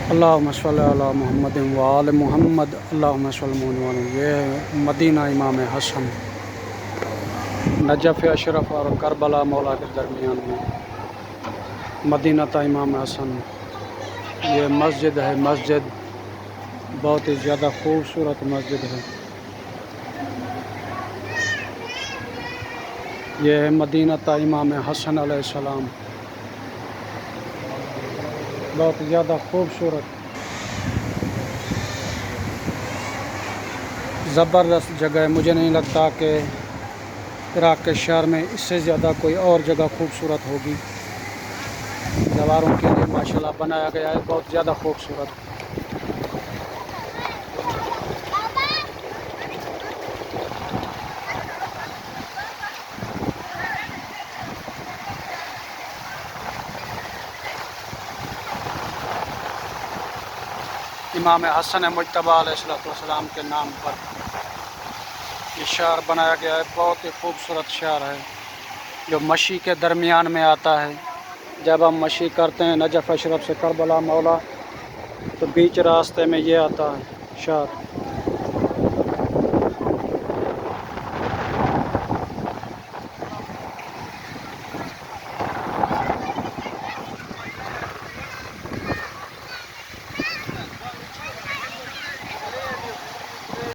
अल्लाहुम्मा सल्लि अला मुहम्मद व आले मुहम्मद अल्लाहुम्मा सल्लि अला। ये मदीना इमाम हसन नजफ़ अशरफ और करबला मौला के दरमियान में मदीना ता इमाम हसन। ये मस्जिद है, मस्जिद बहुत ही ज़्यादा खूबसूरत मस्जिद है। ये है मदीना ता इमाम हसन अलैहिस्सलाम, बहुत ज़्यादा खूबसूरत ज़बरदस्त जगह है। मुझे नहीं लगता कि इराक़ के शहर में इससे ज़्यादा कोई और जगह खूबसूरत होगी। दीवारों के लिए माशाल्लाह बनाया गया है, बहुत ज़्यादा खूबसूरत। इमाम हसन मुज्तबा अलैहिस्सलाम के नाम पर ये शहर बनाया गया है। बहुत ही खूबसूरत शहर है जो मशी के दरमियान में आता है। जब हम मशी करते हैं नजफ़ अशरफ से करबला मौला, तो बीच रास्ते में ये आता है शहर।